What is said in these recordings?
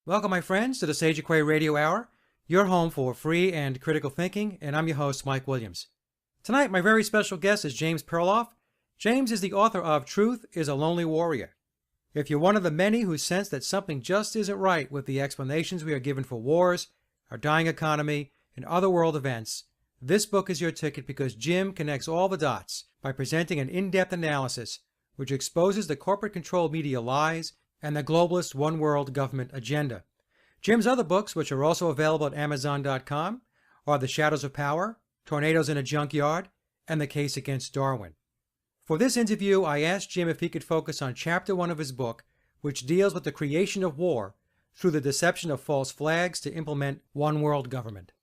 Welcome, my friends, to the Sage of Quay Radio Hour, your home for free and critical thinking, and I'm your host, Mike Williams. Tonight, my very special guest is James Perloff. James is the author of Truth is a Lonely Warrior. If you're one of the many who sense that something just isn't right with the explanations we are given for wars, our dying economy, and other world events, this book is your ticket because Jim connects all the dots by presenting an in-depth analysis which exposes the corporate-controlled media lies and the globalist one-world government agenda. Jim's other books, which are also available at Amazon.com, are The Shadows of Power, Tornadoes in a Junkyard, and The Case Against Darwin. For this interview, I asked Jim if he could focus on Chapter 1 of his book, which deals with the creation of war through the deception of false flags to implement one-world government.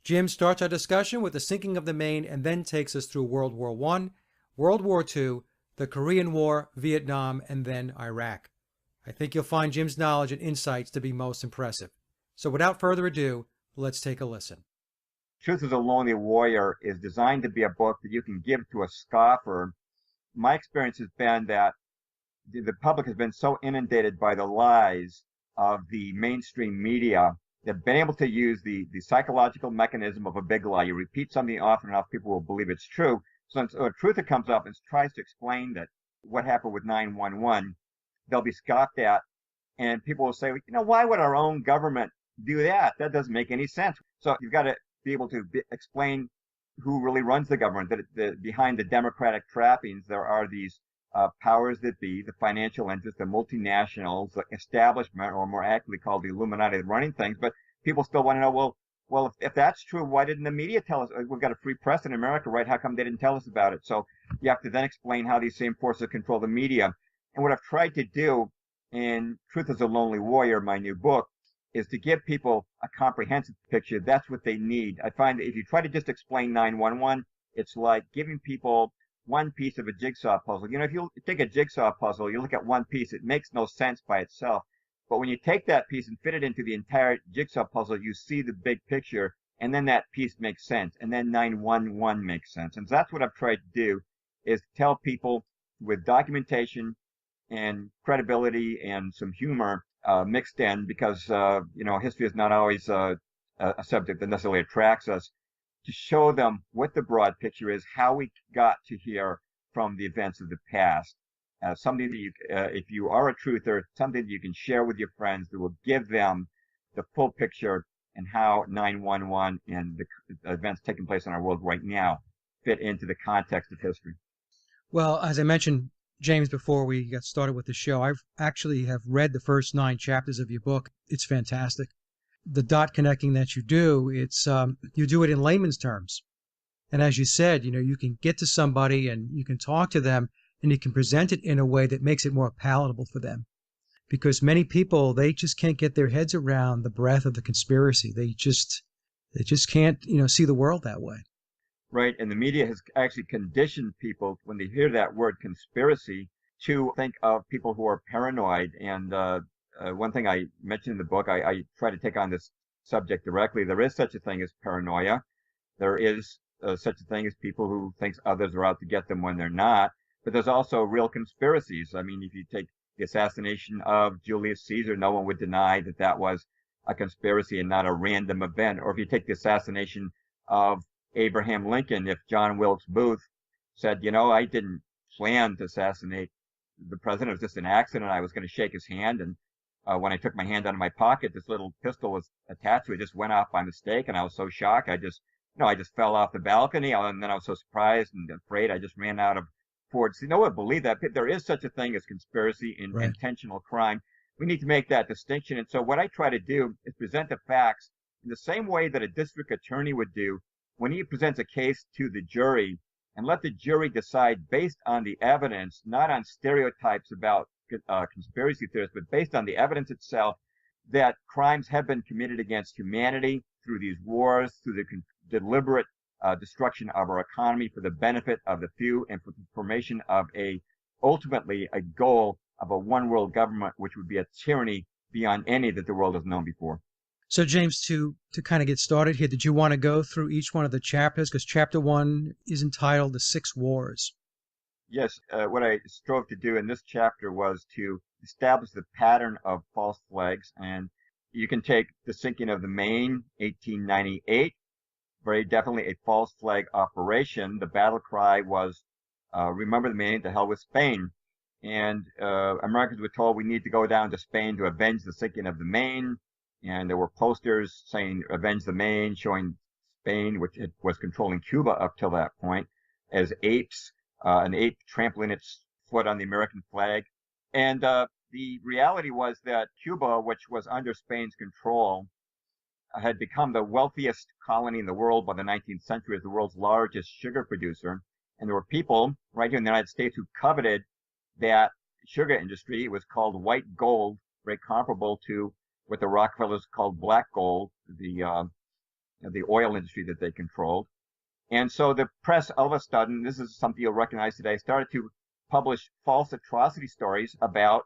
Jim starts our discussion with the sinking of the Maine and then takes us through World War I, World War II, the Korean War, Vietnam, and then Iraq. I think you'll find Jim's knowledge and insights to be most impressive. So without further ado, let's take a listen. Truth is a Lonely Warrior is designed to be a book that you can give to a scoffer. My experience has been that the public has been so inundated by the lies of the mainstream media that being able to use the psychological mechanism of a big lie, you repeat something often enough, people will believe it's true. So a truth that comes up and tries to explain that what happened with 9/11, they'll be scoffed at, and people will say, why would our own government do that? That doesn't make any sense. So you've got to be able to explain who really runs the government, that behind the democratic trappings, there are these powers that be, the financial interests, the multinationals, the establishment, or more accurately called the Illuminati, running things. But people still want to know, well, if that's true, why didn't the media tell us? We've got a free press in America, right? How come they didn't tell us about it? So you have to then explain how these same forces control the media. And what I've tried to do in Truth is a Lonely Warrior, my new book, is to give people a comprehensive picture. That's what they need. I find that if you try to just explain 9/11, it's like giving people one piece of a jigsaw puzzle. If you take a jigsaw puzzle, you look at one piece, it makes no sense by itself. But when you take that piece and fit it into the entire jigsaw puzzle, you see the big picture, and then that piece makes sense, and then 9/11 makes sense. And so that's what I've tried to do, is to tell people with documentation and credibility and some humor mixed in, because history is not always a subject that necessarily attracts us, to show them what the broad picture is, how we got to here from the events of the past. Something that if you are a truther, something that you can share with your friends that will give them the full picture and how 9/11 and the events taking place in our world right now fit into the context of history. Well, as I mentioned, James, before we got started with the show, I've actually have read the first 9 chapters of your book. It's fantastic. The dot connecting that you do, you do it in layman's terms. And as you said, you can get to somebody and you can talk to them and you can present it in a way that makes it more palatable for them. Because many people, they just can't get their heads around the breadth of the conspiracy. They just can't, see the world that way. Right, and the media has actually conditioned people, when they hear that word conspiracy, to think of people who are paranoid. And one thing I mentioned in the book, I try to take on this subject directly. There is such a thing as paranoia. There is such a thing as people who think others are out to get them when they're not. But there's also real conspiracies. I mean, if you take the assassination of Julius Caesar, no one would deny that that was a conspiracy and not a random event. Or if you take the assassination of Abraham Lincoln, if John Wilkes Booth said, I didn't plan to assassinate the president, it was just an accident, I was going to shake his hand, and when I took my hand out of my pocket, this little pistol was attached to it, just went off by mistake, and I was so shocked, I just fell off the balcony, and then I was so surprised and afraid, I just ran out of Ford. So no one would believe that. There is such a thing as conspiracy and Right. intentional crime. We need to make that distinction. And so what I try to do is present the facts in the same way that a district attorney would do when he presents a case to the jury, and let the jury decide based on the evidence, not on stereotypes about conspiracy theorists, but based on the evidence itself, that crimes have been committed against humanity through these wars, through the deliberate destruction of our economy for the benefit of the few, and for the formation of ultimately a goal of a one world government, which would be a tyranny beyond any that the world has known before. So, James, to kind of get started here, did you want to go through each one of the chapters? Because chapter 1 is entitled The Six Wars. Yes, what I strove to do in this chapter was to establish the pattern of false flags and You can take the sinking of the Maine, 1898, very definitely a false flag operation. The battle cry was, remember the Maine, to hell with Spain. And Americans were told we need to go down to Spain to avenge the sinking of the Maine. And there were posters saying avenge the Maine, showing Spain, which it was controlling Cuba up till that point, as apes, an ape trampling its foot on the American flag. And the reality was that Cuba, which was under Spain's control, had become the wealthiest colony in the world by the 19th century as the world's largest sugar producer. And there were people right here in the United States who coveted that sugar industry. It was called white gold, very comparable to what the Rockefellers called black gold, the oil industry that they controlled. And so the press, all of a sudden, this is something you'll recognize today, started to publish false atrocity stories about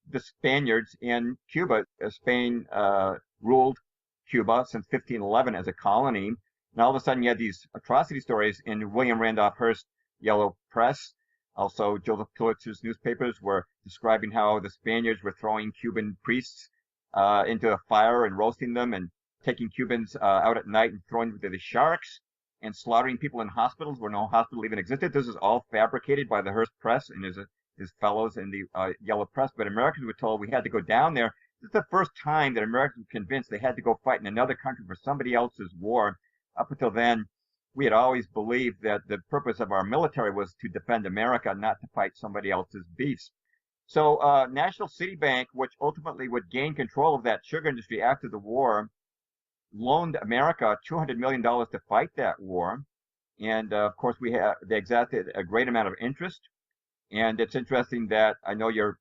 the Spaniards in Cuba. Spain ruled Cuba since 1511 as a colony. And all of a sudden, you had these atrocity stories in William Randolph Hearst's Yellow Press. Also, Joseph Pulitzer's newspapers were describing how the Spaniards were throwing Cuban priests into a fire and roasting them, and taking Cubans out at night and throwing them to the sharks, and slaughtering people in hospitals where no hospital even existed. This is all fabricated by the Hearst Press and his fellows in the Yellow Press. But Americans were told we had to go down there. This is the first time that Americans were convinced they had to go fight in another country for somebody else's war. Up until then, we had always believed that the purpose of our military was to defend America, not to fight somebody else's beefs. So National City Bank, which ultimately would gain control of that sugar industry after the war, loaned America $200 million to fight that war. And of course, they exacted a great amount of interest. And it's interesting that I know your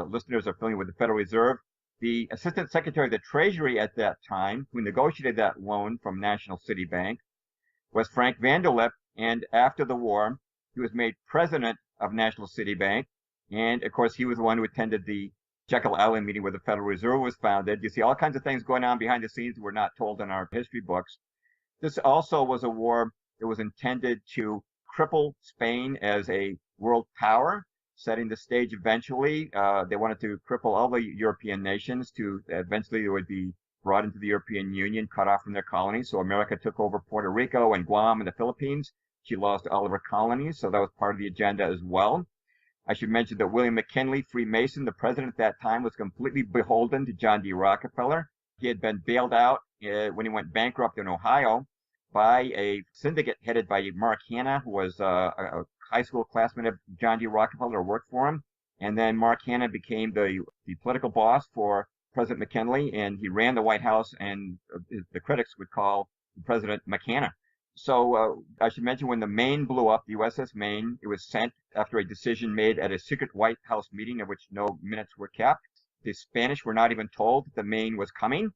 listeners are familiar with the Federal Reserve. The Assistant Secretary of the Treasury at that time, who negotiated that loan from National City Bank, was Frank Vanderlip. And after the war, he was made president of National City Bank. And of course, he was the one who attended the Jekyll Island meeting where the Federal Reserve was founded. You see all kinds of things going on behind the scenes that were not told in our history books. This also was a war that was intended to cripple Spain as a world power, setting the stage eventually. They wanted to cripple all the European nations to eventually they would be brought into the European Union, cut off from their colonies. So America took over Puerto Rico and Guam and the Philippines. She lost all of her colonies, so that was part of the agenda as well. I should mention that William McKinley, Freemason, the president at that time, was completely beholden to John D. Rockefeller. He had been bailed out when he went bankrupt in Ohio by a syndicate headed by Mark Hanna, who was a high school classmate of John D. Rockefeller, worked for him. And then Mark Hanna became the political boss for President McKinley, and he ran the White House, and the critics would call President McHanna. So I should mention when the Maine blew up, the USS Maine, it was sent after a decision made at a secret White House meeting of which no minutes were kept. The Spanish were not even told that the Maine was coming.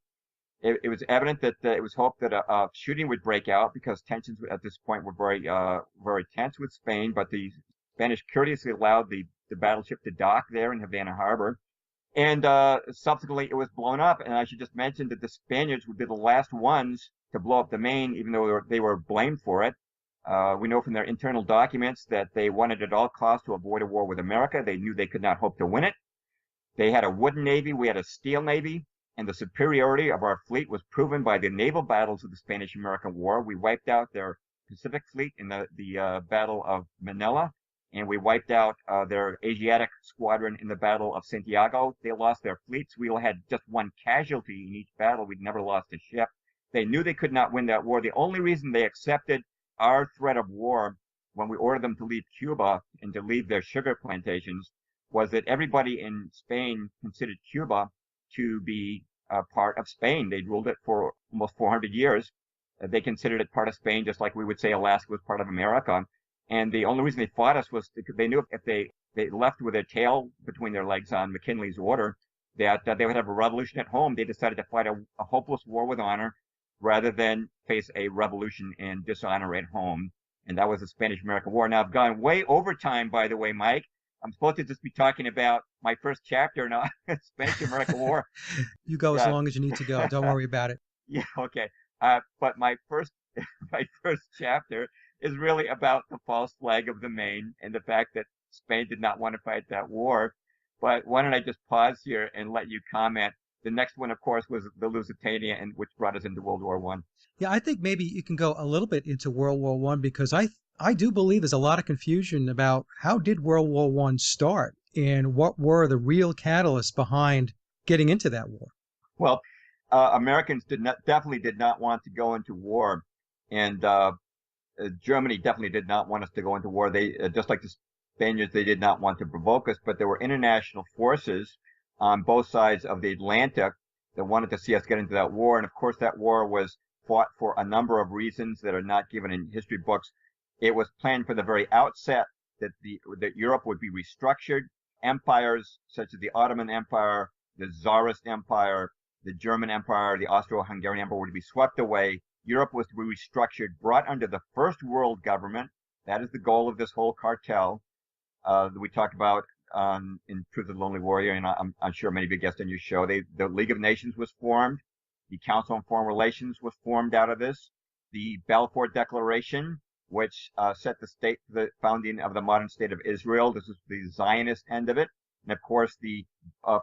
It was evident that it was hoped that a shooting would break out because tensions at this point were very tense with Spain. But the Spanish courteously allowed the battleship to dock there in Havana Harbor. And subsequently, it was blown up. And I should just mention that the Spaniards would be the last ones to blow up the Maine, even though they were blamed for it. We know from their internal documents that they wanted at all costs to avoid a war with America. They knew they could not hope to win it. They had a wooden navy. We had a steel navy. And the superiority of our fleet was proven by the naval battles of the Spanish-American War. We wiped out their Pacific fleet in the Battle of Manila. And we wiped out their Asiatic squadron in the Battle of Santiago. They lost their fleets. We had just one casualty in each battle. We'd never lost a ship. They knew they could not win that war. The only reason they accepted our threat of war when we ordered them to leave Cuba and to leave their sugar plantations was that everybody in Spain considered Cuba to be part of Spain. They'd ruled it for almost 400 years. They considered it part of Spain, just like we would say Alaska was part of America. And the only reason they fought us was because they knew if they left with their tail between their legs on McKinley's order, that they would have a revolution at home. They decided to fight a hopeless war with honor rather than face a revolution and dishonor at home. And that was the Spanish-American War. Now, I've gone way over time, by the way, Mike. I'm supposed to just be talking about my first chapter now, Spanish-American War. You go as long as you need to go. Don't worry about it. Yeah, okay. But my first chapter is really about the false flag of the Maine and the fact that Spain did not want to fight that war. But why don't I just pause here and let you comment The next one, of course, was the Lusitania, and which brought us into World War One. Yeah, I think maybe you can go a little bit into World War One because I do believe there's a lot of confusion about how did World War One start and what were the real catalysts behind getting into that war. Well, Americans definitely did not want to go into war, and Germany definitely did not want us to go into war. They just like the Spaniards, they did not want to provoke us, but there were international forces on both sides of the Atlantic that wanted to see us get into that war. And of course, that war was fought for a number of reasons that are not given in history books. It was planned from the very outset that Europe would be restructured. Empires such as the Ottoman Empire, the Tsarist Empire, the German Empire, the Austro-Hungarian Empire would be swept away. Europe was to be restructured, brought under the first world government. That is the goal of this whole cartel that we talked about in Truth of the Lonely Warrior, and I'm sure many of you guessed on your show. The League of Nations was formed. The Council on Foreign Relations was formed out of this. The Balfour Declaration, which set the founding of the modern state of Israel. This is the Zionist end of it. And of course, the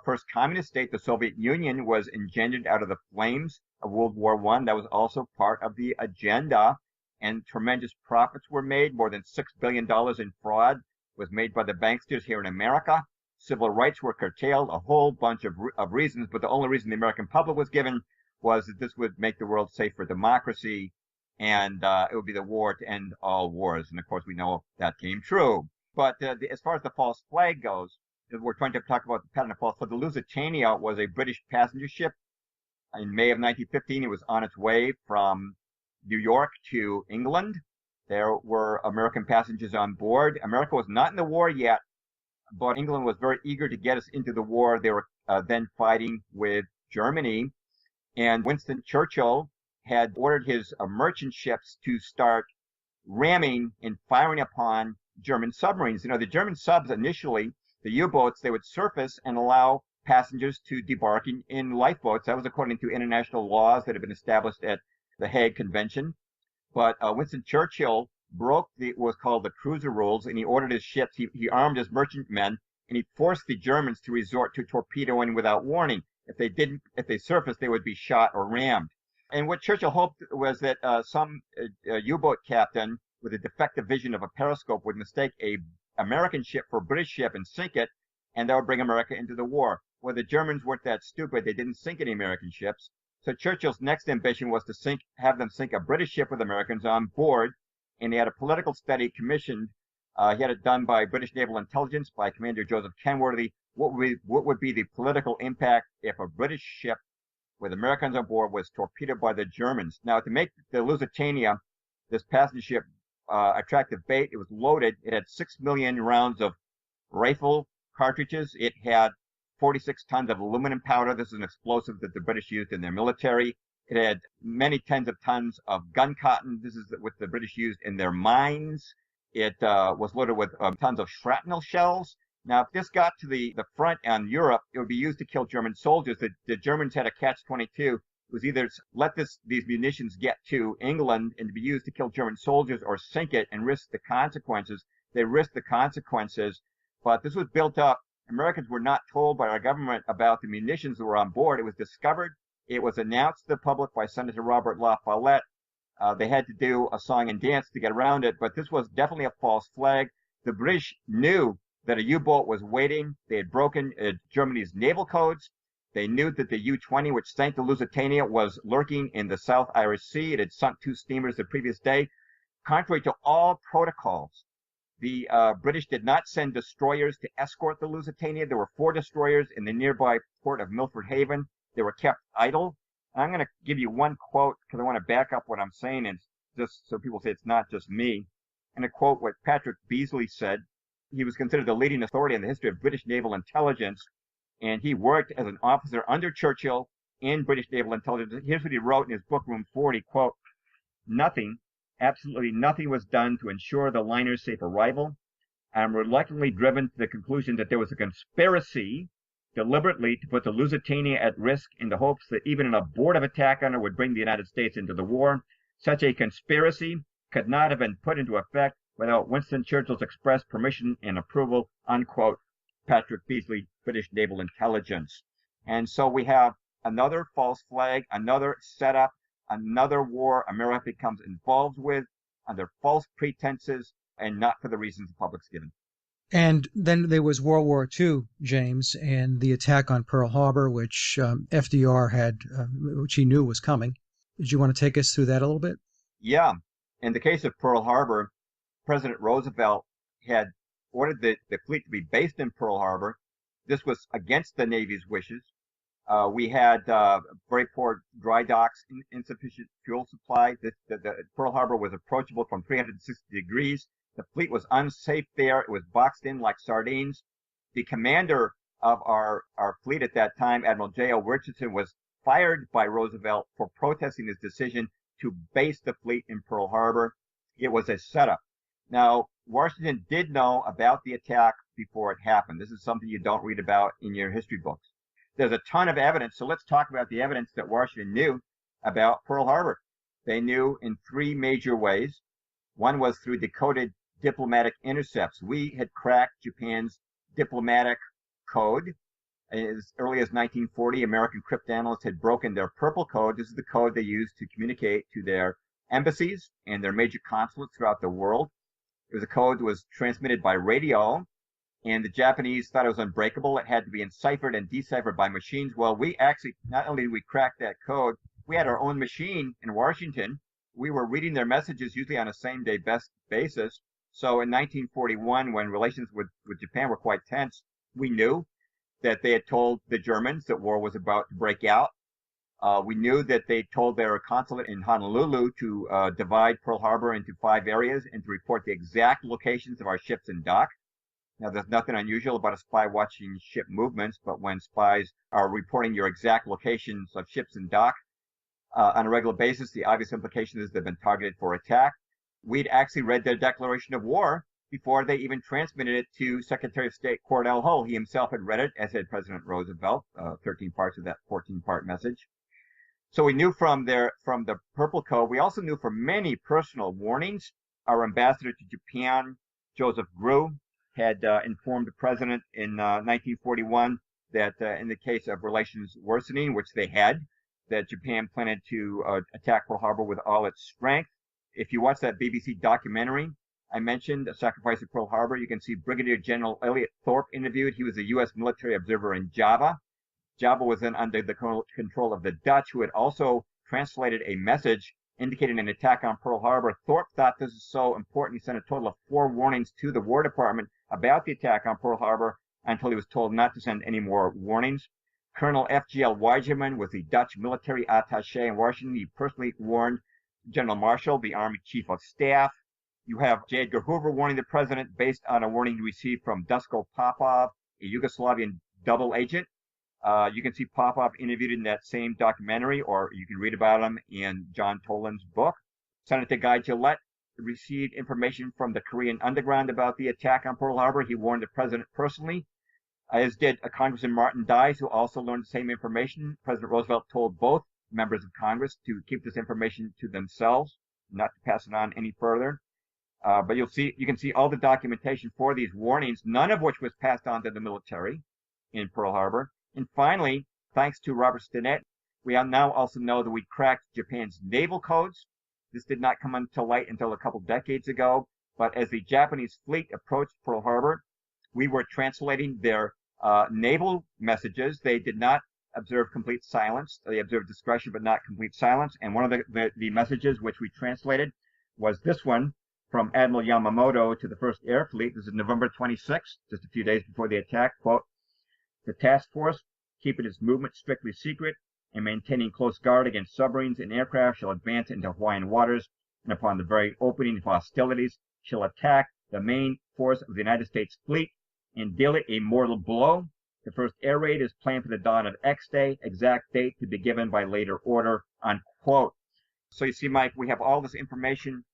first communist state, the Soviet Union, was engendered out of the flames of World War I. That was also part of the agenda, and tremendous profits were made. More than $6 billion in fraud was made by the banksters here in America. Civil rights were curtailed, a whole bunch of reasons, but the only reason the American public was given was that this would make the world safe for democracy, and it would be the war to end all wars. And of course, we know that came true. But as far as the false flag goes, we're trying to talk about the pattern of false flag. The Lusitania was a British passenger ship. In May of 1915, it was on its way from New York to England. There were American passengers on board. America was not in the war yet, but England was very eager to get us into the war. They were then fighting with Germany. And Winston Churchill had ordered his merchant ships to start ramming and firing upon German submarines. You know, the German subs initially, the U-boats, they would surface and allow passengers to debark in lifeboats. That was according to international laws that had been established at the Hague Convention. But Winston Churchill broke what's called the cruiser rules, and he ordered his ships, he armed his merchantmen, and he forced the Germans to resort to torpedoing without warning. If they surfaced, they would be shot or rammed. And what Churchill hoped was that some U-boat captain with a defective vision of a periscope would mistake a American ship for a British ship and sink it, and that would bring America into the war. Well, the Germans weren't that stupid. They didn't sink any American ships. So Churchill's next ambition was to have them sink a British ship with Americans on board, and he had a political study commissioned. He had it done by British Naval Intelligence, by Commander Joseph Kenworthy. What would be the political impact if a British ship with Americans on board was torpedoed by the Germans? Now, to make the Lusitania, this passenger ship, attractive bait, it was loaded. It had 6 million rounds of rifle cartridges. It had 46 tons of aluminum powder. This is an explosive that the British used in their military. It had many tens of tons of gun cotton. This is what the British used in their mines. It was loaded with tons of shrapnel shells. Now, if this got to the front on Europe, it would be used to kill German soldiers. The Germans had a catch-22. It was either let these munitions get to England and be used to kill German soldiers, or sink it and risk the consequences. They risked the consequences, but this was built up. Americans were not told by our government about the munitions that were on board. It was discovered. It was announced to the public by Senator Robert La Follette. They had to do a song and dance to get around it, but this was definitely a false flag. The British knew that a U-boat was waiting. They had broken Germany's naval codes. They knew that the U-20, which sank the Lusitania, was lurking in the South Irish Sea. It had sunk 2 steamers the previous day. Contrary to all protocols, the British did not send destroyers to escort the Lusitania. There were 4 destroyers in the nearby port of Milford Haven. They were kept idle. And I'm going to give you one quote because I want to back up what I'm saying, and just so people say it's not just me. And a quote what Patrick Beasley said. He was considered the leading authority in the history of British naval intelligence, and he worked as an officer under Churchill in British naval intelligence. Here's what he wrote in his book, Room 40, quote, "Nothing, absolutely nothing was done to ensure the liner's safe arrival. I am reluctantly driven to the conclusion that there was a conspiracy deliberately to put the Lusitania at risk in the hopes that even an abortive attack on her would bring the United States into the war. Such a conspiracy could not have been put into effect without Winston Churchill's express permission and approval," unquote. Patrick Beasley, British Naval Intelligence. And so we have another false flag, another setup, another war America becomes involved with under false pretenses and not for the reasons the public's given. And then there was World War II, James, and the attack on Pearl Harbor, which FDR had, which he knew was coming. Did you want to take us through that a little bit? Yeah. In the case of Pearl Harbor, President Roosevelt had ordered the fleet to be based in Pearl Harbor. This was against the Navy's wishes. We had very poor dry docks, insufficient fuel supply. The Pearl Harbor was approachable from 360 degrees. The fleet was unsafe there. It was boxed in like sardines. The commander of our fleet at that time, Admiral J.O. Richardson, was fired by Roosevelt for protesting his decision to base the fleet in Pearl Harbor. It was a setup. Now, Washington did know about the attack before it happened. This is something you don't read about in your history books. There's a ton of evidence, so let's talk about the evidence that Washington knew about Pearl Harbor. They knew in three major ways. One was through decoded diplomatic intercepts. We had cracked Japan's diplomatic code. As early as 1940, American cryptanalysts had broken their purple code. This is the code they used to communicate to their embassies and their major consulates throughout the world. It was a code that was transmitted by radio, and the Japanese thought it was unbreakable. It had to be enciphered and deciphered by machines. Well, we actually, not only did we crack that code, we had our own machine in Washington. We were reading their messages usually on a same-day best basis. So in 1941, when relations with Japan were quite tense, we knew that they had told the Germans that war was about to break out. We knew that they told their consulate in Honolulu to divide Pearl Harbor into 5 areas and to report the exact locations of our ships in dock. Now, there's nothing unusual about a spy watching ship movements, but when spies are reporting your exact locations of ships in dock on a regular basis, the obvious implication is they've been targeted for attack. We'd actually read their declaration of war before they even transmitted it to Secretary of State Cordell Hull. He himself had read it, as had President Roosevelt, 13 parts of that 14-part message. So we knew from the Purple Code. We also knew from many personal warnings. Our ambassador to Japan, Joseph Grew, had informed the president in 1941 that in the case of relations worsening, which they had, that Japan planned to attack Pearl Harbor with all its strength. If you watch that BBC documentary I mentioned, The Sacrifice of Pearl Harbor, you can see Brigadier General Elliot Thorpe interviewed. He was a U.S. military observer in Java. Java was then under the control of the Dutch, who had also translated a message indicating an attack on Pearl Harbor. Thorpe thought this was so important, he sent a total of 4 warnings to the War Department about the attack on Pearl Harbor until he was told not to send any more warnings. Colonel F.G.L. Weigerman was the Dutch military attaché in Washington. He personally warned General Marshall, the Army Chief of Staff. You have J. Edgar Hoover warning the president based on a warning he received from Dusko Popov, a Yugoslavian double agent. You can see Popov interviewed in that same documentary, or you can read about him in John Toland's book. Senator Guy Gillette received information from the Korean underground about the attack on Pearl Harbor. He warned the president personally, as did Congressman Martin Dies, who also learned the same information. President Roosevelt told both members of Congress to keep this information to themselves, not to pass it on any further. But you can see all the documentation for these warnings, none of which was passed on to the military in Pearl Harbor. And finally, thanks to Robert Stinnett, we now also know that we cracked Japan's naval codes. This did not come to light until a couple decades ago. But as the Japanese fleet approached Pearl Harbor, we were translating their naval messages. They did not observe complete silence. They observed discretion, but not complete silence. And one of the messages which we translated was this one from Admiral Yamamoto to the First Air Fleet. This is November 26th, just a few days before the attack. Quote, "The task force, keeping its movement strictly secret and maintaining close guard against submarines and aircraft, shall advance into Hawaiian waters, and upon the very opening of hostilities shall attack the main force of the United States fleet and deal it a mortal blow. The first air raid is planned for the dawn of X Day, exact date to be given by later order," unquote. So you see, Mike, we have all this information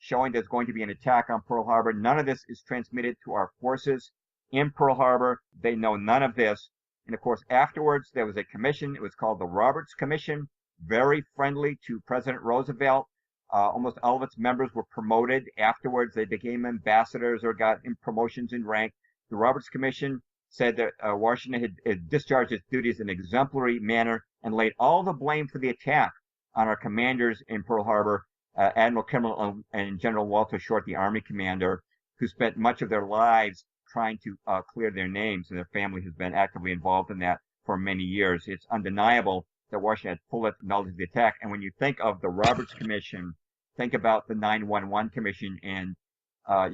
showing there's going to be an attack on Pearl Harbor. None of this is transmitted to our forces in Pearl Harbor. They know none of this. And of course, afterwards, there was a commission. It was called the Roberts Commission, very friendly to President Roosevelt. Almost all of its members were promoted. Afterwards, they became ambassadors or got promotions in rank. The Roberts Commission said that Washington had discharged its duties in an exemplary manner. and laid all the blame for the attack on our commanders in Pearl Harbor, Admiral Kimmel and General Walter Short, the Army commander, who spent much of their lives trying to clear their names, and their family has been actively involved in that for many years. It's undeniable that Washington had full knowledge of the attack. And when you think of the Roberts Commission, think about the 9/11 Commission, and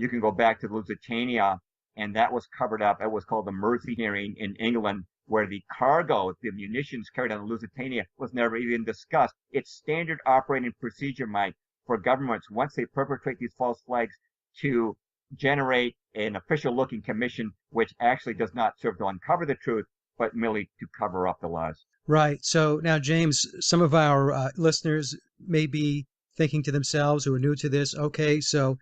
you can go back to Lusitania, and that was covered up. It was called the Mersey hearing in England, where the cargo, the munitions carried on the Lusitania, was never even discussed. It's standard operating procedure, Mike, for governments, once they perpetrate these false flags, to generate an official-looking commission, which actually does not serve to uncover the truth, but merely to cover up the lies. Right. So now, James, some of our listeners may be thinking to themselves who are new to this, okay, so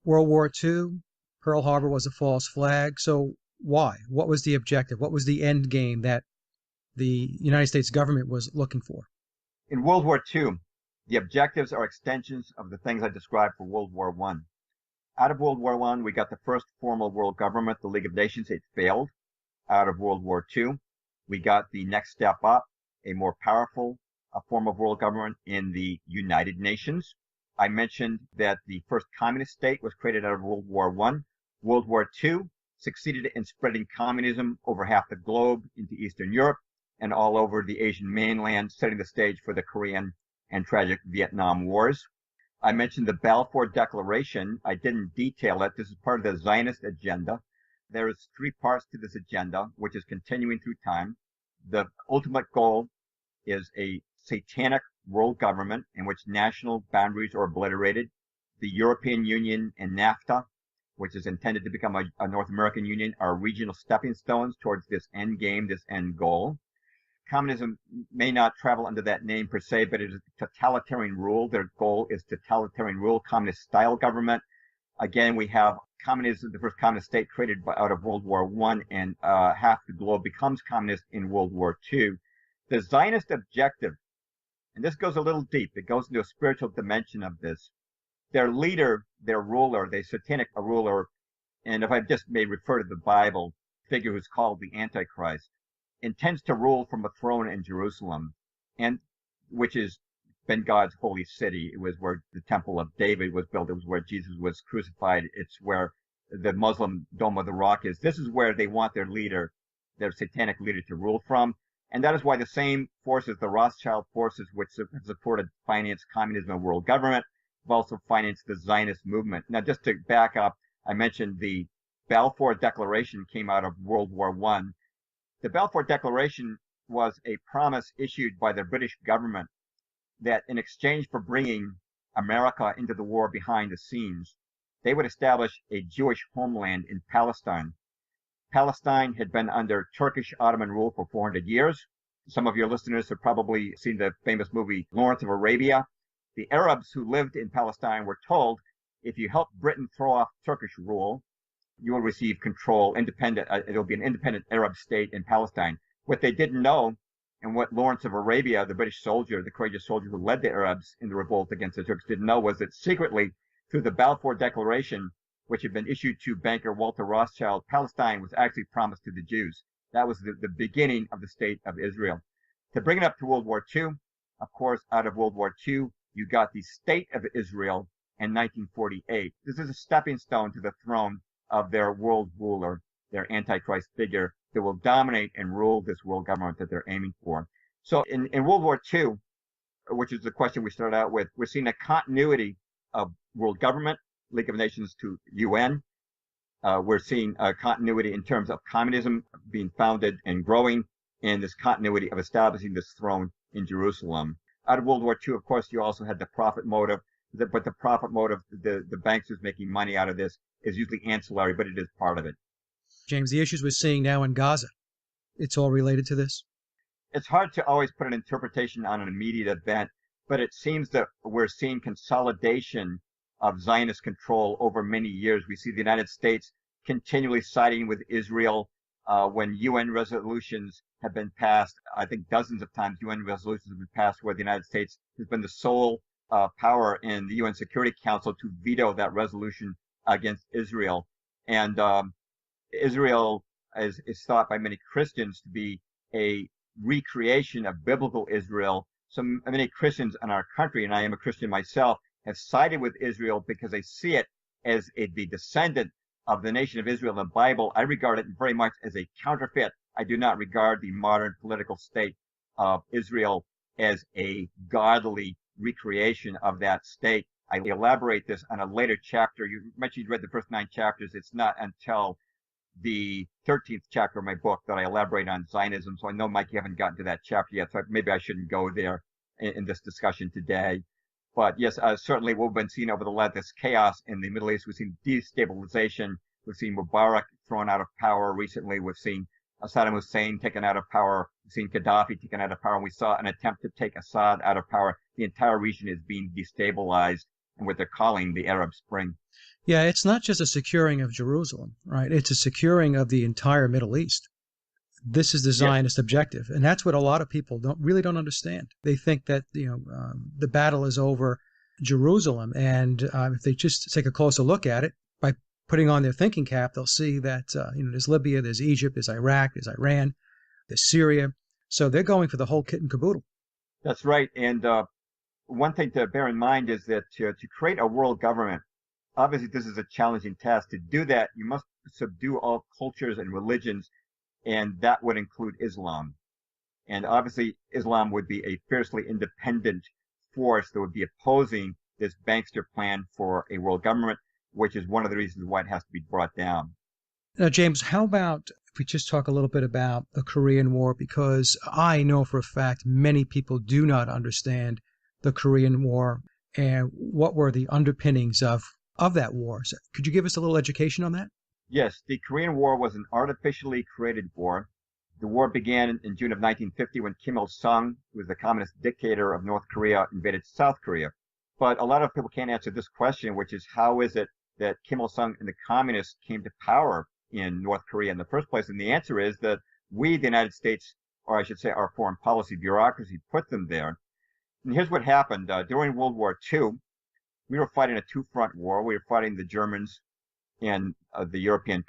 World War II, Pearl Harbor was a false flag. So why? What was the objective? What was the end game that the United States government was looking for? In World War II, the objectives are extensions of the things I described for World War I. Out of World War I, we got the first formal world government, the League of Nations. It failed. Out of World War II, we got the next step up, a more powerful form of world government in the United Nations. I mentioned that the first communist state was created out of World War I. World War II succeeded in spreading communism over half the globe into Eastern Europe and all over the Asian mainland, setting the stage for the Korean and tragic Vietnam Wars. I mentioned the Balfour Declaration. I didn't detail it. This is part of the Zionist agenda. There is three parts to this agenda, which is continuing through time. The ultimate goal is a satanic world government in which national boundaries are obliterated. The European Union and NAFTA, which is intended to become a North American Union, are regional stepping stones towards this end game, this end goal. Communism may not travel under that name per se, but it is totalitarian rule. Their goal is totalitarian rule, communist-style government. Again, we have communism, the first communist state created out of World War I, and half the globe becomes communist in World War II. The Zionist objective, and this goes a little deep, it goes into a spiritual dimension of this. Their leader, their ruler, the satanic ruler, and if I just may refer to the Bible, figure who's called the Antichrist, intends to rule from a throne in Jerusalem, and which has been God's holy city. It was where the Temple of David was built. It was where Jesus was crucified. It's where the Muslim Dome of the Rock is. This is where they want their leader, their satanic leader, to rule from. And that is why the same forces, the Rothschild forces, which have supported, financed communism and world government, have also financed the Zionist movement. Now, just to back up, I mentioned the Balfour Declaration came out of World War I. The Balfour Declaration was a promise issued by the British government that in exchange for bringing America into the war behind the scenes, they would establish a Jewish homeland in Palestine. Palestine had been under Turkish Ottoman rule for 400 years. Some of your listeners have probably seen the famous movie Lawrence of Arabia. The Arabs who lived in Palestine were told, if you help Britain throw off Turkish rule, you will receive control, independent. It'll be an independent Arab state in Palestine. What they didn't know, and what Lawrence of Arabia, the British soldier, the courageous soldier who led the Arabs in the revolt against the Turks, didn't know, was that secretly, through the Balfour Declaration, which had been issued to banker Walter Rothschild, Palestine was actually promised to the Jews. That was the beginning of the state of Israel. To bring it up to World War II, of course, out of World War II, you got the state of Israel in 1948. This is a stepping stone to the throne of their world ruler, their Antichrist figure that will dominate and rule this world government that they're aiming for. So in World War II, which is the question we started out with, we're seeing a continuity of world government, League of Nations to UN. We're seeing a continuity in terms of communism being founded and growing, and this continuity of establishing this throne in Jerusalem. Out of World War II, of course, you also had the profit motive, but the profit motive, the banksters making money out of this, is usually ancillary, but it is part of it. James, the issues we're seeing now in Gaza, it's all related to this? It's hard to always put an interpretation on an immediate event, but it seems that we're seeing consolidation of Zionist control over many years. We see the United States continually siding with Israel when UN resolutions have been passed. I think dozens of times UN resolutions have been passed where the United States has been the sole power in the UN Security Council to veto that resolution against Israel. And Israel is thought by many Christians to be a recreation of biblical Israel. So many Christians in our country, and I am a Christian myself, have sided with Israel because they see it as the descendant of the nation of Israel in the Bible. I regard it very much as a counterfeit. I do not regard the modern political state of Israel as a godly recreation of that state. I elaborate this on a later chapter. You mentioned you read the first 9 chapters. It's not until the 13th chapter of my book that I elaborate on Zionism. So I know, Mike, you haven't gotten to that chapter yet, so maybe I shouldn't go there in this discussion today. But yes, certainly we've been seeing over the last this chaos in the Middle East. We've seen destabilization. We've seen Mubarak thrown out of power recently. We've seen Saddam Hussein taken out of power. We've seen Gaddafi taken out of power. And we saw an attempt to take Assad out of power. The entire region is being destabilized and what they're calling the Arab Spring. Yeah, it's not just a securing of Jerusalem, right? It's a securing of the entire Middle East. This is the Zionist objective, and that's what a lot of people don't understand. They think that the battle is over Jerusalem, and if they just take a closer look at it, by putting on their thinking cap, they'll see that there's Libya, there's Egypt, there's Iraq, there's Iran, there's Syria. So they're going for the whole kit and caboodle. That's right. And one thing to bear in mind is that to create a world government, obviously this is a challenging task. To do that, you must subdue all cultures and religions, and that would include Islam. And obviously Islam would be a fiercely independent force that would be opposing this bankster plan for a world government, which is one of the reasons why it has to be brought down. Now, James, how about if we just talk a little bit about the Korean War? Because I know for a fact many people do not understand the Korean War and what were the underpinnings of that war. So could you give us a little education on that? Yes, the Korean War was an artificially created war. The war began in June of 1950 when Kim Il-sung, who was the communist dictator of North Korea, invaded South Korea. But a lot of people can't answer this question, which is how is it that Kim Il-sung and the communists came to power in North Korea in the first place? And the answer is that we, the United States, or I should say our foreign policy bureaucracy, put them there. And here's what happened. During World War II, we were fighting a two-front war. We were fighting the Germans on the European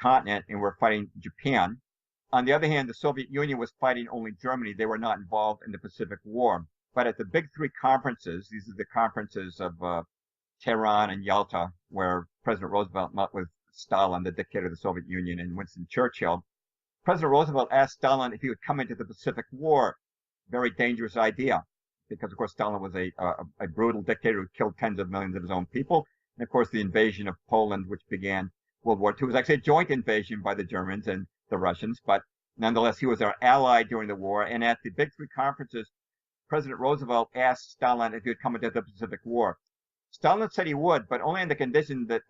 continent, and we're fighting Japan. On the other hand, the Soviet Union was fighting only Germany. They were not involved in the Pacific War. But at the big 3 conferences, these are the conferences of Tehran and Yalta, where President Roosevelt met with Stalin, the dictator of the Soviet Union, and Winston Churchill. President Roosevelt asked Stalin if he would come into the Pacific War. Very dangerous idea, because, of course, Stalin was a brutal dictator who killed tens of millions of his own people. And, of course, the invasion of Poland, which began World War II, was actually a joint invasion by the Germans and the Russians. But nonetheless, he was our ally during the war. And at the big 3 conferences, President Roosevelt asked Stalin if he would come into the Pacific War. Stalin said he would, but only on the condition that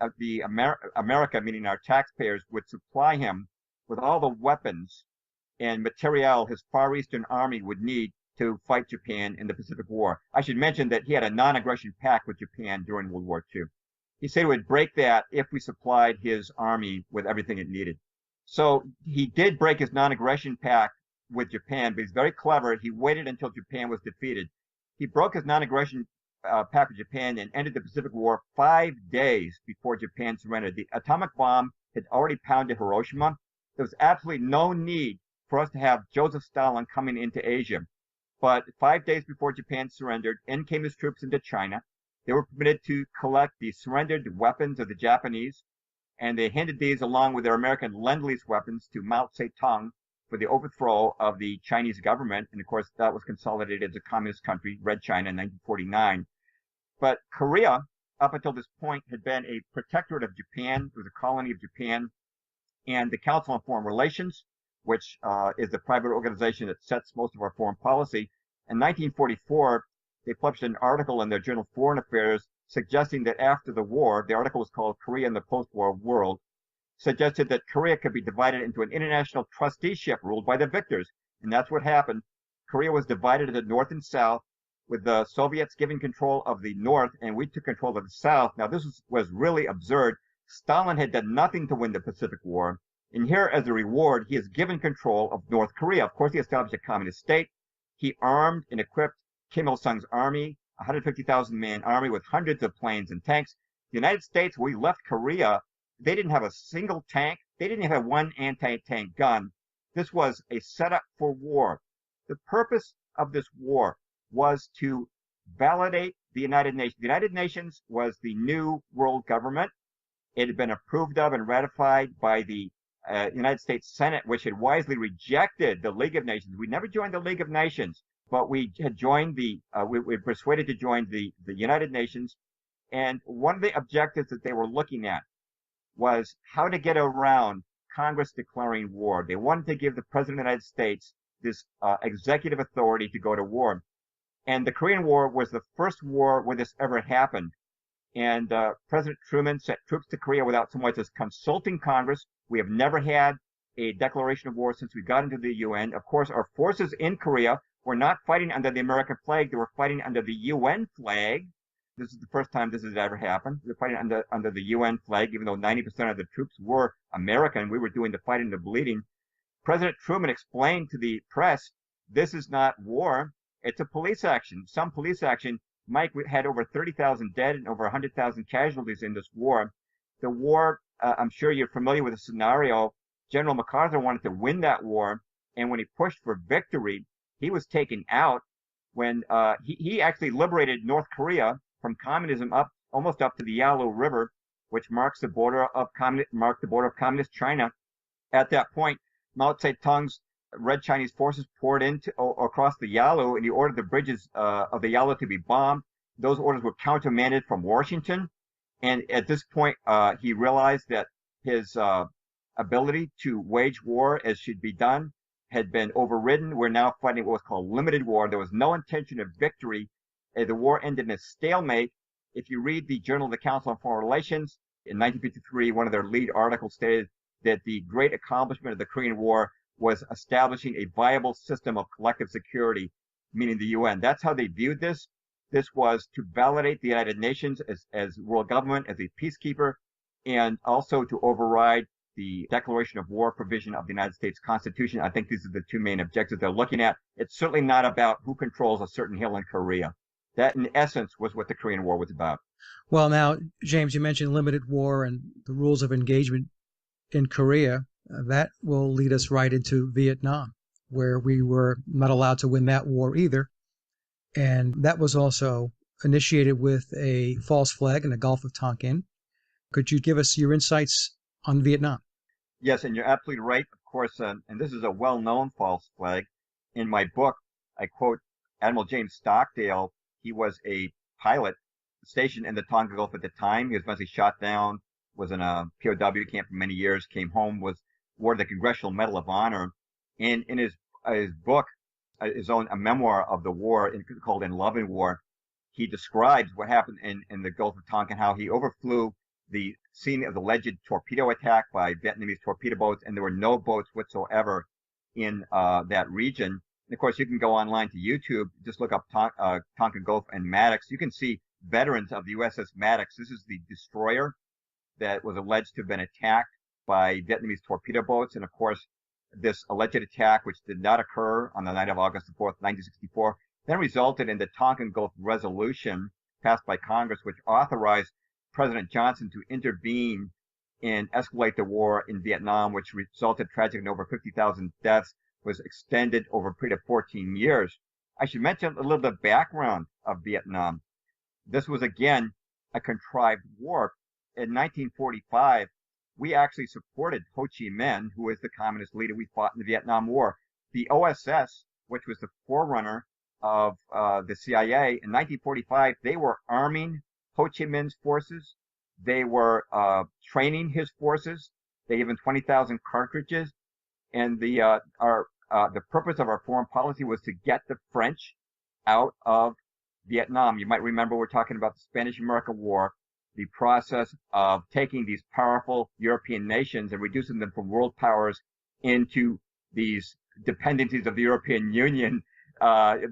America, meaning our taxpayers, would supply him with all the weapons and material his Far Eastern Army would need to fight Japan in the Pacific War. I should mention that he had a non-aggression pact with Japan during World War II. He said he would break that if we supplied his army with everything it needed. So he did break his non-aggression pact with Japan, but he's very clever. He waited until Japan was defeated. He broke his non-aggression pact with Japan and ended the Pacific War 5 days before Japan surrendered. The atomic bomb had already pounded Hiroshima. There was absolutely no need for us to have Joseph Stalin coming into Asia. But 5 days before Japan surrendered, in came his troops into China. They were permitted to collect the surrendered weapons of the Japanese, and they handed these along with their American Lend-Lease weapons to Mao Zedong for the overthrow of the Chinese government. And of course, that was consolidated as a communist country, Red China, in 1949. But Korea, up until this point, had been a protectorate of Japan. It was a colony of Japan. And the Council on Foreign Relations, which is the private organization that sets most of our foreign policy, in 1944, they published an article in their journal Foreign Affairs suggesting that after the war, the article was called Korea in the Post-War World, suggested that Korea could be divided into an international trusteeship ruled by the victors. And that's what happened. Korea was divided into North and South, with the Soviets giving control of the North, and we took control of the South. Now, this was really absurd. Stalin had done nothing to win the Pacific War. And here, as a reward, he is given control of North Korea. Of course, he established a communist state. He armed and equipped Kim Il-sung's army, a 150,000-man army with hundreds of planes and tanks. The United States, when we left Korea, they didn't have a single tank. They didn't have one anti-tank gun. This was a setup for war. The purpose of this war was to validate the United Nations. The United Nations was the new world government. It had been approved of and ratified by the United States Senate, which had wisely rejected the League of Nations. We never joined the League of Nations, but we had joined we were persuaded to join the United Nations. And one of the objectives that they were looking at was how to get around Congress declaring war. They wanted to give the President of the United States this executive authority to go to war. And the Korean War was the first war where this ever happened. And President Truman sent troops to Korea without so much as consulting Congress. We have never had a declaration of war since we got into the UN. Of course, our forces in Korea were not fighting under the American flag. They were fighting under the UN flag. This is the first time this has ever happened. They're fighting under the UN flag, even though 90% of the troops were American. We were doing the fighting and the bleeding. President Truman explained to the press, this is not war. It's a police action. Some police action. Mike, we had over 30,000 dead and over 100,000 casualties in this war. The war, I'm sure you're familiar with the scenario. General MacArthur wanted to win that war, and when he pushed for victory, he was taken out when he actually liberated North Korea from communism almost up to the Yalu River, which marks the border of communist China. At that point, Mao Zedong's Red Chinese forces poured across the Yalu, and he ordered the bridges of the Yalu to be bombed. Those orders were countermanded from Washington. And at this point, he realized that his ability to wage war as should be done had been overridden. We're now fighting what was called limited war. There was no intention of victory. The war ended in a stalemate. If you read the Journal of the Council on Foreign Relations, in 1953, one of their lead articles stated that the great accomplishment of the Korean War was establishing a viable system of collective security, meaning the UN. That's how they viewed this. This was to validate the United Nations as world government, as a peacekeeper, and also to override the declaration of war provision of the United States Constitution. I think these are the two main objectives they're looking at. It's certainly not about who controls a certain hill in Korea. That, in essence, was what the Korean War was about. Well, now, James, you mentioned limited war and the rules of engagement in Korea. That will lead us right into Vietnam, where we were not allowed to win that war either. And that was also initiated with a false flag in the Gulf of Tonkin. Could you give us your insights on Vietnam? Yes, and you're absolutely right, of course, and this is a well-known false flag. In my book, I quote Admiral James Stockdale. He was a pilot stationed in the Tonkin Gulf at the time. He was eventually shot down, was in a POW camp for many years, came home, was awarded the Congressional Medal of Honor. And in his book, his own a memoir of the war called In Love and War, he describes what happened in the Gulf of Tonkin, how he overflew the scene of the alleged torpedo attack by Vietnamese torpedo boats, and there were no boats whatsoever in that region. And of course, you can go online to YouTube, just look up Tonkin Gulf and Maddox. You can see veterans of the USS Maddox. This is the destroyer that was alleged to have been attacked by Vietnamese torpedo boats. And of course, this alleged attack, which did not occur on the night of August 4th, 1964, then resulted in the Tonkin Gulf Resolution passed by Congress, which authorized President Johnson to intervene and escalate the war in Vietnam, which resulted tragically in over 50,000 deaths, was extended over a period of 14 years. I should mention a little bit of background of Vietnam. This was, again, a contrived war. In 1945, we actually supported Ho Chi Minh, who was the communist leader we fought in the Vietnam War. The OSS, which was the forerunner of the CIA, in 1945, they were arming Ho Chi Minh's forces. They were training his forces. They gave him 20,000 cartridges. And the purpose of our foreign policy was to get the French out of Vietnam. You might remember we're talking about the Spanish-American War, the process of taking these powerful European nations and reducing them from world powers into these dependencies of the European Union,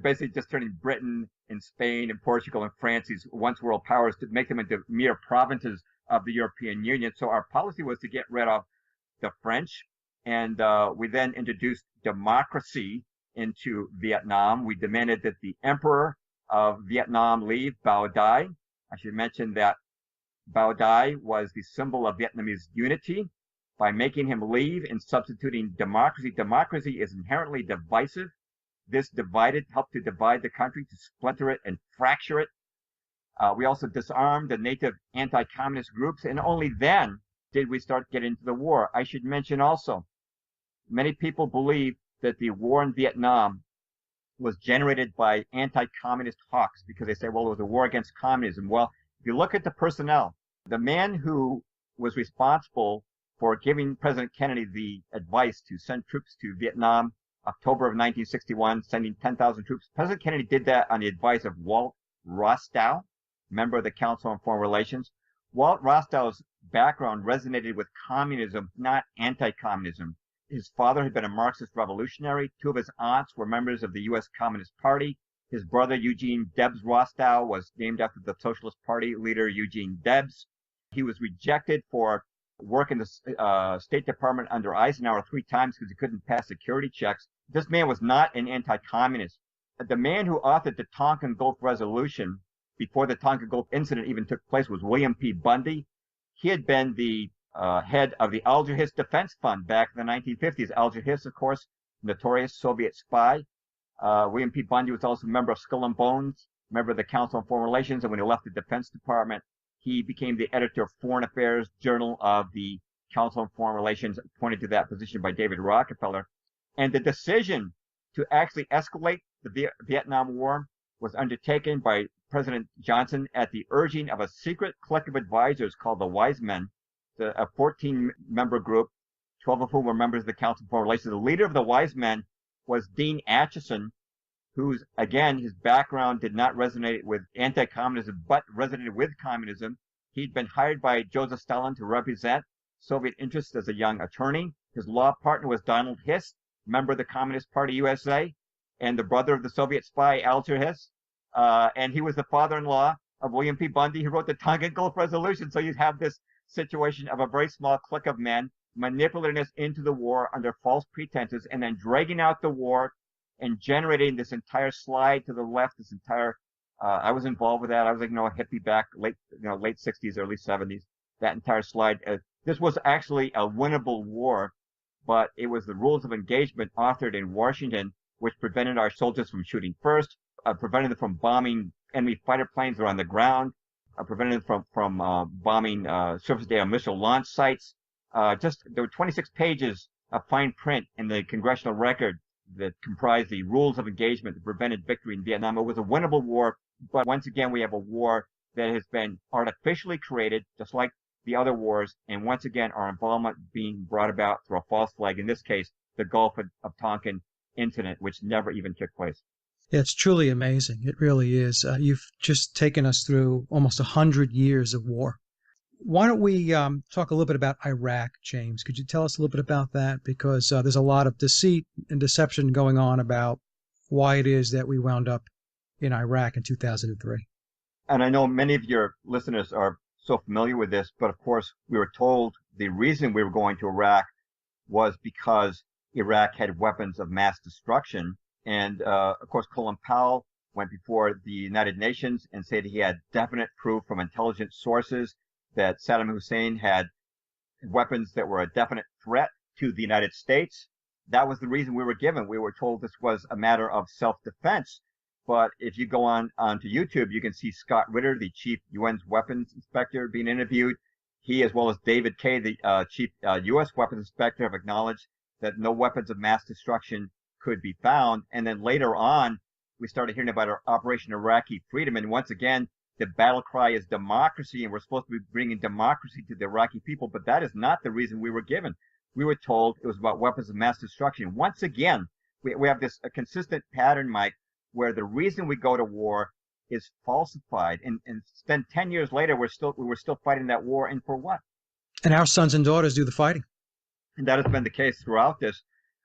basically just turning Britain and Spain and Portugal and France, these once world powers, to make them into mere provinces of the European Union. So our policy was to get rid of the French, and we then introduced democracy into Vietnam. We demanded that the emperor of Vietnam leave, Bao Dai. I should mention that Bao Dai was the symbol of Vietnamese unity. by making him leave and substituting democracy. Democracy is inherently divisive. This helped to divide the country, to splinter it and fracture it. We also disarmed the native anti-communist groups, and only then did we start getting into the war. I should mention also, many people believe that the war in Vietnam was generated by anti-communist hawks because they say, well, it was a war against communism. Well, if you look at the personnel, the man who was responsible for giving President Kennedy the advice to send troops to Vietnam, October of 1961, sending 10,000 troops. President Kennedy did that on the advice of Walt Rostow, member of the Council on Foreign Relations. Walt Rostow's background resonated with communism, not anti-communism. His father had been a Marxist revolutionary. Two of his aunts were members of the U.S. Communist Party. His brother, Eugene Debs Rostow, was named after the Socialist Party leader Eugene Debs. He was rejected for work in the State Department under Eisenhower 3 times because he couldn't pass security checks. This man was not an anti-communist. The man who authored the Tonkin Gulf Resolution before the Tonkin Gulf incident even took place was William P. Bundy. He had been the head of the Alger-Hiss Defense Fund back in the 1950s. Alger-Hiss, of course, notorious Soviet spy. William P. Bundy was also a member of Skull and Bones, member of the Council on Foreign Relations, and when he left the Defense Department, he became the editor of Foreign Affairs Journal of the Council on Foreign Relations, appointed to that position by David Rockefeller. And the decision to actually escalate the Vietnam War was undertaken by President Johnson at the urging of a secret collective advisors called the Wise Men, a 14-member group, 12 of whom were members of the Council on Foreign Relations. The leader of the Wise Men was Dean Acheson, whose, again, his background did not resonate with anti-communism, but resonated with communism. He'd been hired by Joseph Stalin to represent Soviet interests as a young attorney. His law partner was Donald Hiss, member of the Communist Party USA, and the brother of the Soviet spy Alger Hiss. And he was the father-in-law of William P. Bundy, who wrote the Tonkin Gulf Resolution. So you have this situation of a very small clique of men manipulating us into the war under false pretenses and then dragging out the war and generating this entire slide to the left, this entire, I was involved with that. I was like, a hippie back late 60s, early 70s, that entire slide. This was actually a winnable war, but it was the rules of engagement authored in Washington, which prevented our soldiers from shooting first, prevented them from bombing enemy fighter planes that are on the ground, prevented them from bombing surface-to-air missile launch sites. There were 26 pages of fine print in the congressional record that comprised the rules of engagement that prevented victory in Vietnam. It was a winnable war, but once again, we have a war that has been artificially created, just like the other wars, and once again, our involvement being brought about through a false flag, in this case, the Gulf of Tonkin incident, which never even took place. It's truly amazing. It really is. You've just taken us through almost 100 years of war. Why don't we talk a little bit about Iraq, James? Could you tell us a little bit about that? Because there's a lot of deceit and deception going on about why it is that we wound up in Iraq in 2003. And I know many of your listeners are so familiar with this, but of course, we were told the reason we were going to Iraq was because Iraq had weapons of mass destruction. And of course, Colin Powell went before the United Nations and said he had definite proof from intelligence sources that Saddam Hussein had weapons that were a definite threat to the United States. That was the reason we were given. We were told this was a matter of self-defense. But if you go onto YouTube, you can see Scott Ritter, the chief UN's weapons inspector, being interviewed. He, as well as David Quay, the chief U.S. weapons inspector, have acknowledged that no weapons of mass destruction could be found. And then later on, we started hearing about our Operation Iraqi Freedom. And once again, the battle cry is democracy, and we're supposed to be bringing democracy to the Iraqi people. But that is not the reason we were given. We were told it was about weapons of mass destruction. Once again, we have this a consistent pattern, Mike, where the reason we go to war is falsified. And then 10 years later, we were still fighting that war. And for what? And our sons and daughters do the fighting. And that has been the case throughout this.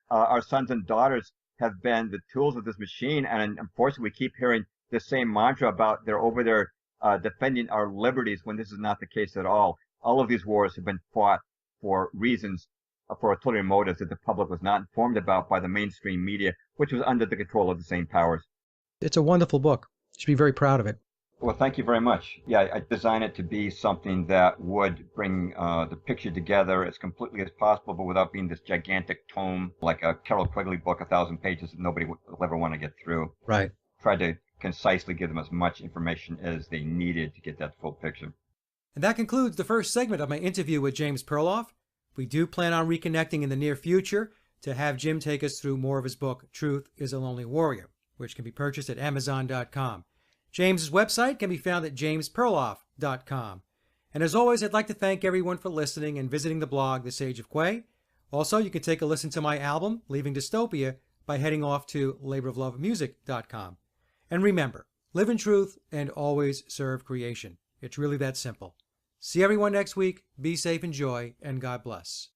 Our sons and daughters have been the tools of this machine. And unfortunately, we keep hearing the same mantra about they're over there defending our liberties when this is not the case at all. All of these wars have been fought for reasons, for ulterior motives that the public was not informed about by the mainstream media, which was under the control of the same powers. It's a wonderful book. You should be very proud of it. Well, thank you very much. Yeah, I designed it to be something that would bring the picture together as completely as possible, but without being this gigantic tome like a Carol Quigley book, 1,000 pages that nobody will ever want to get through. Right. Tried to concisely give them as much information as they needed to get that full picture. And that concludes the first segment of my interview with James Perloff. We do plan on reconnecting in the near future to have Jim take us through more of his book, Truth is a Lonely Warrior, which can be purchased at Amazon.com. James's website can be found at jamesperloff.com. And as always, I'd like to thank everyone for listening and visiting the blog, The Sage of Quay. Also, you can take a listen to my album, Leaving Dystopia, by heading off to laboroflovemusic.com. And remember, live in truth and always serve creation. It's really that simple. See everyone next week. Be safe, enjoy, and God bless.